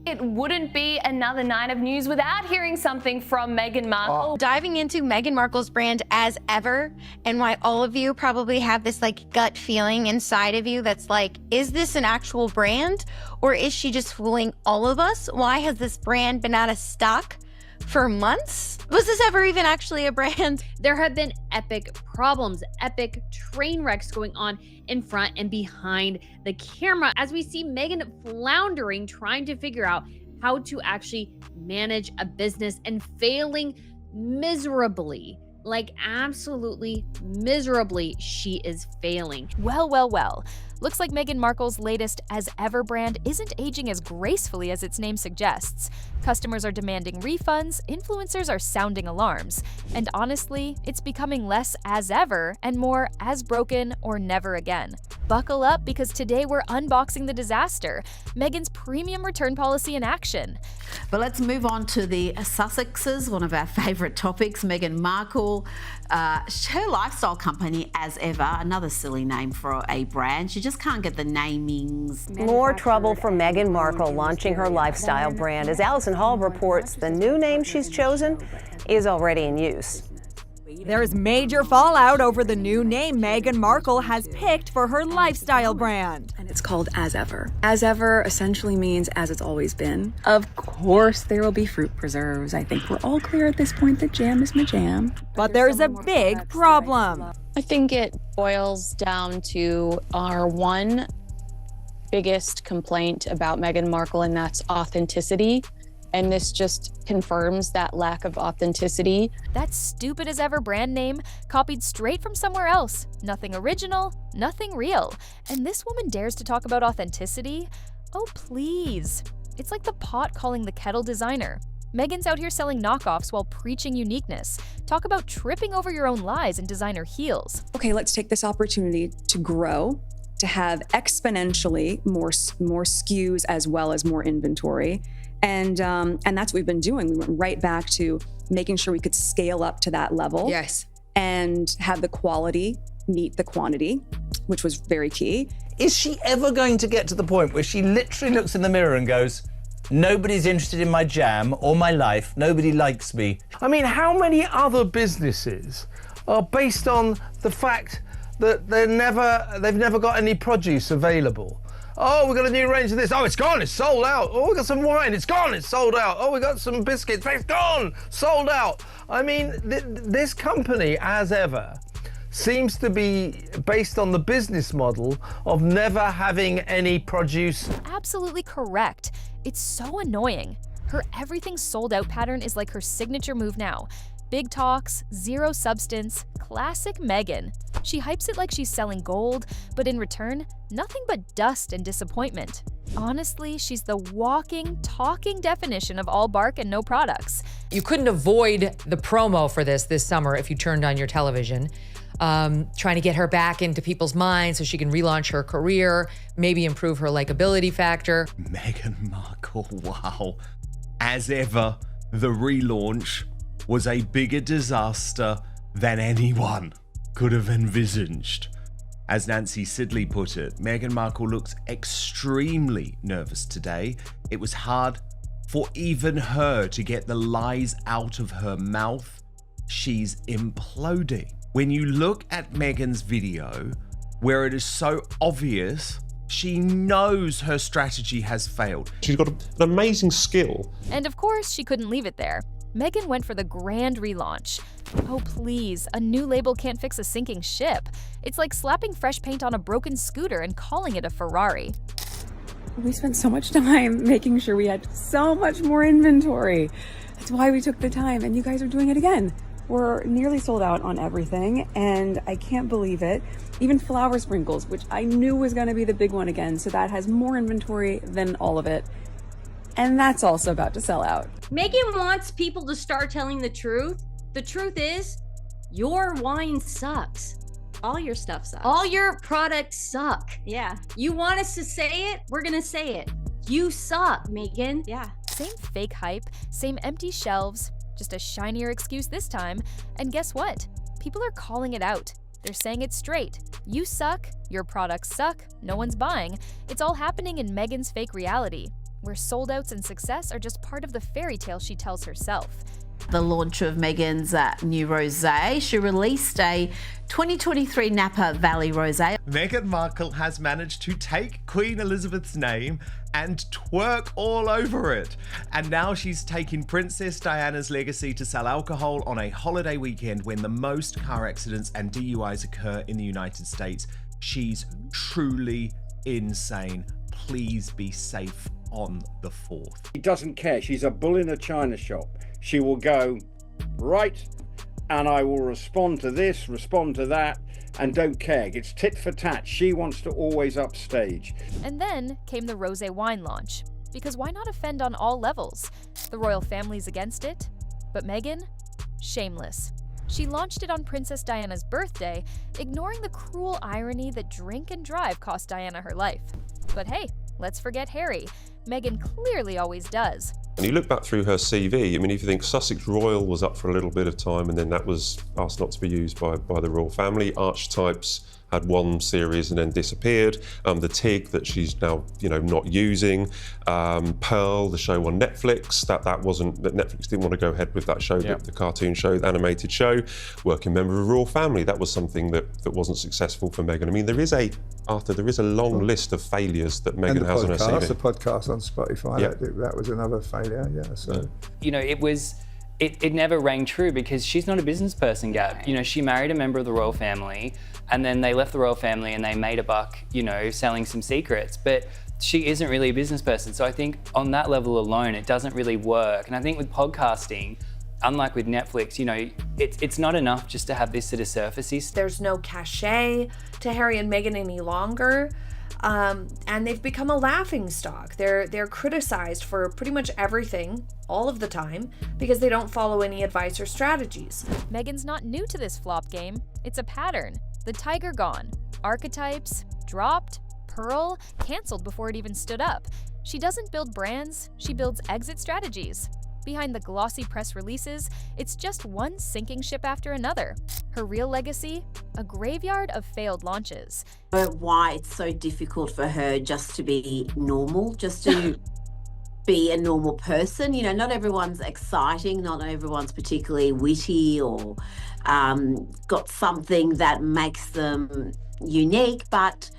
It wouldn't be another night of news without hearing something from Meghan Markle. Diving into Meghan Markle's brand as ever, and why all of you probably have this like gut feeling inside of you that's like, is this an actual brand or is she just fooling all of us? Why has this brand been out of stock for months? Was this ever even actually a brand? There have been epic problems, epic train wrecks going on in front and behind the camera as we see Meghan floundering, trying to figure out how to actually manage a business and failing miserably. Like absolutely miserably, she is failing. Well, well, well. Looks like Meghan Markle's latest as ever brand isn't aging as gracefully as its name suggests. Customers are demanding refunds, influencers are sounding alarms, and honestly, it's becoming less as ever and more as broken or never again. Buckle up because today we're unboxing the disaster, Meghan's premium return policy in action. But let's move on to the Sussexes, one of our favourite topics. Meghan Markle, her lifestyle company, As Ever, another silly name for a brand. She just can't get the namings. More trouble for Meghan Markle launching her lifestyle brand. As Allison Hall reports, the new name she's chosen is already in use. There's major fallout over the new name Meghan Markle has picked for her lifestyle brand. And it's called As Ever. As Ever essentially means as it's always been. Of course, there will be fruit preserves. I think we're all clear at this point that jam is my jam. But there's a big problem. I think it boils down to our one biggest complaint about Meghan Markle, and that's authenticity. And this just confirms that lack of authenticity. That stupid as ever brand name, copied straight from somewhere else. Nothing original, nothing real. And this woman dares to talk about authenticity? Oh, please. It's like the pot calling the kettle designer. Meghan's out here selling knockoffs while preaching uniqueness. Talk about tripping over your own lies in designer heels. Okay, let's take this opportunity to grow, to have exponentially more SKUs as well as more inventory. And that's what we've been doing. We went right back to making sure we could scale up to that level. Yes. And have the quality meet the quantity, which was very key. Is she ever going to get to the point where she literally looks in the mirror and goes, nobody's interested in my jam or my life, nobody likes me? I mean, how many other businesses are based on the fact that they've never got any produce available? Oh, we've got a new range of this. Oh, it's gone, it's sold out. Oh, we got some wine, it's gone, it's sold out. Oh, we got some biscuits, it's gone, sold out. I mean, this company, As Ever, seems to be based on the business model of never having any produce. Absolutely correct. It's so annoying. Her everything sold out pattern is like her signature move now. Big talks, zero substance, classic Meghan. She hypes it like she's selling gold, but in return, nothing but dust and disappointment. Honestly, she's the walking, talking definition of all bark and no products. You couldn't avoid the promo for this summer if you turned on your television. Trying to get her back into people's minds so she can relaunch her career, maybe improve her likability factor. Meghan Markle, wow. As Ever, the relaunch was a bigger disaster than anyone could have envisaged. As Nancy Sidley put it, Meghan Markle looks extremely nervous today. It was hard for even her to get the lies out of her mouth. She's imploding. When you look at Meghan's video, where it is so obvious she knows her strategy has failed. She's got an amazing skill. And of course, she couldn't leave it there. Meghan went for the grand relaunch. Oh please, a new label can't fix a sinking ship. It's like slapping fresh paint on a broken scooter and calling it a Ferrari. We spent so much time making sure we had so much more inventory. That's why we took the time, and you guys are doing it again. We're nearly sold out on everything, and I can't believe it. Even flower sprinkles, which I knew was going to be the big one again, so that has more inventory than all of it. And that's also about to sell out. Meghan wants people to start telling the truth. The truth is, your wine sucks. All your stuff sucks. All your products suck. Yeah. You want us to say it? We're gonna say it. You suck, Meghan. Yeah. Same fake hype, same empty shelves, just a shinier excuse this time. And guess what? People are calling it out. They're saying it straight. You suck, your products suck, no one's buying. It's all happening in Meghan's fake reality. where sold-outs and success are just part of the fairy tale she tells herself. The launch of Meghan's new rosé. She released a 2023 Napa Valley rosé. Meghan Markle has managed to take Queen Elizabeth's name and twerk all over it. And now she's taking Princess Diana's legacy to sell alcohol on a holiday weekend when the most car accidents and DUIs occur in the United States. She's truly insane. Please be safe on the 4th. She doesn't care. She's a bull in a china shop. She will go, right, and I will respond to this, respond to that, and don't care. It's tit for tat. She wants to always upstage. And then came the rosé wine launch. Because why not offend on all levels? The royal family's against it, but Meghan? Shameless. She launched it on Princess Diana's birthday, ignoring the cruel irony that drink and drive cost Diana her life. But hey, let's forget Harry. Meghan clearly always does. And you look back through her CV, I mean, if you think Sussex Royal was up for a little bit of time and then that was asked not to be used by the royal family. Archetypes had one series and then disappeared. The Tig that she's now, not using. Pearl, the show on Netflix, that Netflix didn't want to go ahead with that show, the cartoon show, the animated show. Working member of the royal family, that was something that wasn't successful for Meghan. I mean, there is a long list of failures that Meghan has on her CV. The podcast on Spotify, that was another failure, so. It never rang true because she's not a business person, Gab. She married a member of the royal family and then they left the royal family and they made a buck, selling some secrets. But she isn't really a business person. So I think on that level alone, it doesn't really work. And I think with podcasting, unlike with Netflix, it's not enough just to have this sort of surfacey. There's no cachet to Harry and Meghan any longer. And they've become a laughing stock. They're criticized for pretty much everything, all of the time, because they don't follow any advice or strategies. Meghan's not new to this flop game. It's a pattern. The tiger gone. Archetypes dropped. Pearl canceled before it even stood up. She doesn't build brands, she builds exit strategies. Behind the glossy press releases, it's just one sinking ship after another. Her real legacy? A graveyard of failed launches. Why it's so difficult for her just to be normal, just to be a normal person. Not everyone's exciting, not everyone's particularly witty or got something that makes them unique, but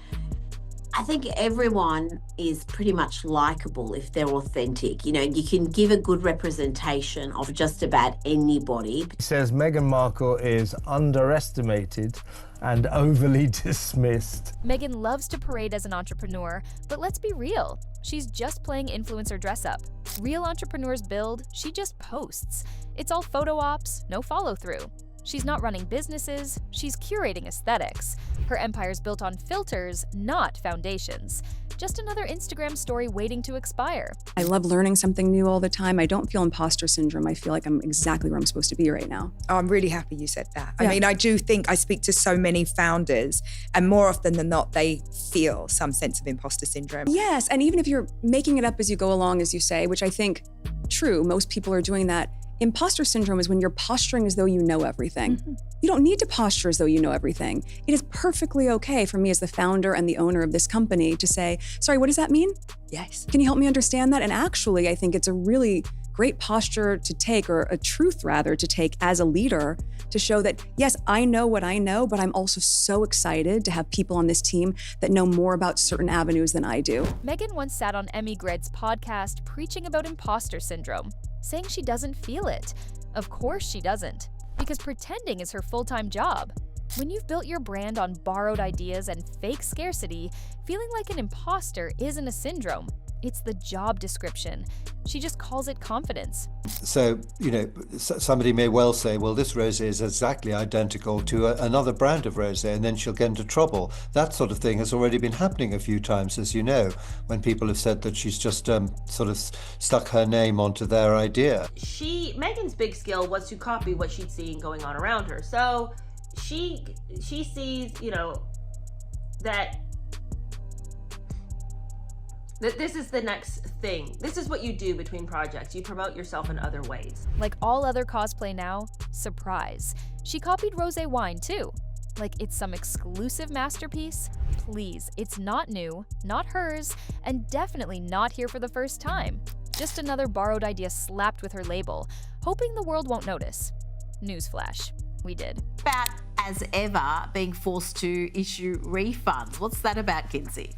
I think everyone is pretty much likable if they're authentic. You can give a good representation of just about anybody. He says Meghan Markle is underestimated and overly dismissed. Meghan loves to parade as an entrepreneur, but let's be real. She's just playing influencer dress-up. Real entrepreneurs build, she just posts. It's all photo ops, no follow-through. She's not running businesses, she's curating aesthetics. Her empire's built on filters, not foundations. Just another Instagram story waiting to expire. I love learning something new all the time. I don't feel imposter syndrome. I feel like I'm exactly where I'm supposed to be right now. Oh, I'm really happy you said that. I mean, I do think I speak to so many founders, and more often than not, they feel some sense of imposter syndrome. Yes, and even if you're making it up as you go along, as you say, which I think, true, most people are doing that. Imposter syndrome is when you're posturing as though you know everything. Mm-hmm. You don't need to posture as though you know everything. It is perfectly okay for me as the founder and the owner of this company to say, sorry, what does that mean? Yes. Can you help me understand that? And actually, I think it's a really great posture to take, or a truth rather, to take as a leader to show that, yes, I know what I know, but I'm also so excited to have people on this team that know more about certain avenues than I do. Meghan once sat on Emmy Grid's podcast preaching about imposter syndrome, saying she doesn't feel it. Of course she doesn't, because pretending is her full-time job. When you've built your brand on borrowed ideas and fake scarcity, feeling like an imposter isn't a syndrome. It's the job description. She just calls it confidence. So, somebody may well say, well, this rosé is exactly identical to another brand of rosé, and then she'll get into trouble. That sort of thing has already been happening a few times, as you know, when people have said that she's just sort of stuck her name onto their idea. Meghan's big skill was to copy what she'd seen going on around her. So she sees, that this is the next thing. This is what you do between projects. You promote yourself in other ways. Like all other cosplay now, surprise. She copied rosé wine too. Like it's some exclusive masterpiece? Please, it's not new, not hers, and definitely not here for the first time. Just another borrowed idea slapped with her label, hoping the world won't notice. Newsflash, we did. About as ever being forced to issue refunds. What's that about, Kinsey?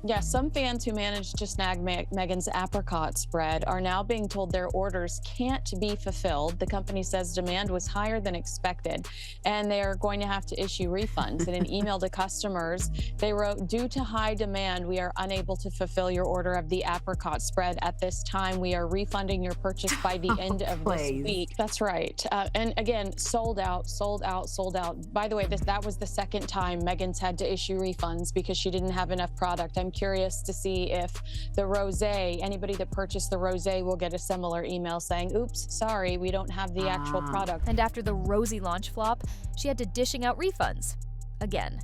Yeah, some fans who managed to snag Meghan's apricot spread are now being told their orders can't be fulfilled. The company says demand was higher than expected, and they are going to have to issue refunds. In an email to customers, they wrote, "Due to high demand, we are unable to fulfill your order of the apricot spread at this time. We are refunding your purchase by the end of this week." That's right. And again, sold out, sold out, sold out. By the way, that was the second time Meghan's had to issue refunds because she didn't have enough product. I'm curious to see if the rosé, anybody that purchased the rosé will get a similar email saying, "Oops, sorry, we don't have the actual product." And after the rosy launch flop, she had to dishing out refunds. Again.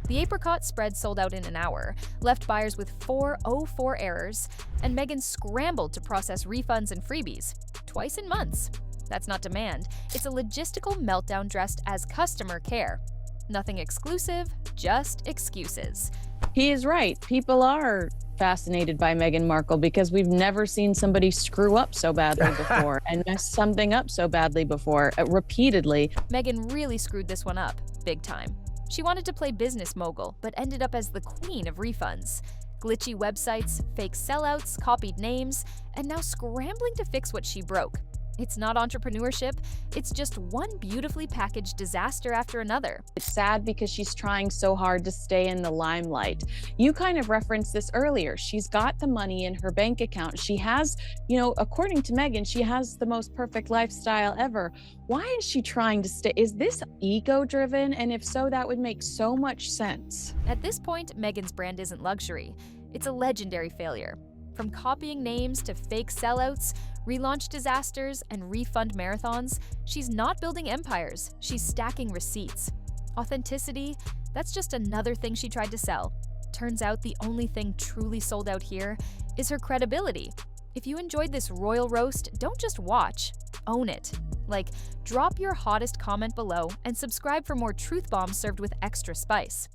The apricot spread sold out in an hour, left buyers with 404 errors, and Meghan scrambled to process refunds and freebies, twice in months. That's not demand, it's a logistical meltdown dressed as customer care. Nothing exclusive, just excuses. He is right. People are fascinated by Meghan Markle because we've never seen somebody screw up so badly before and mess something up so badly before, repeatedly. Meghan really screwed this one up, big time. She wanted to play business mogul, but ended up as the queen of refunds. Glitchy websites, fake sellouts, copied names, and now scrambling to fix what she broke. It's not entrepreneurship, it's just one beautifully packaged disaster after another. It's sad because she's trying so hard to stay in the limelight. You kind of referenced this earlier. She's got the money in her bank account. She has, according to Meghan, she has the most perfect lifestyle ever. Why is she trying to stay? Is this ego-driven? And if so, that would make so much sense. At this point, Meghan's brand isn't luxury. It's a legendary failure. From copying names to fake sellouts, relaunch disasters, and refund marathons, she's not building empires, she's stacking receipts. Authenticity, that's just another thing she tried to sell. Turns out the only thing truly sold out here is her credibility. If you enjoyed this royal roast, don't just watch, own it. Like, drop your hottest comment below and subscribe for more truth bombs served with extra spice.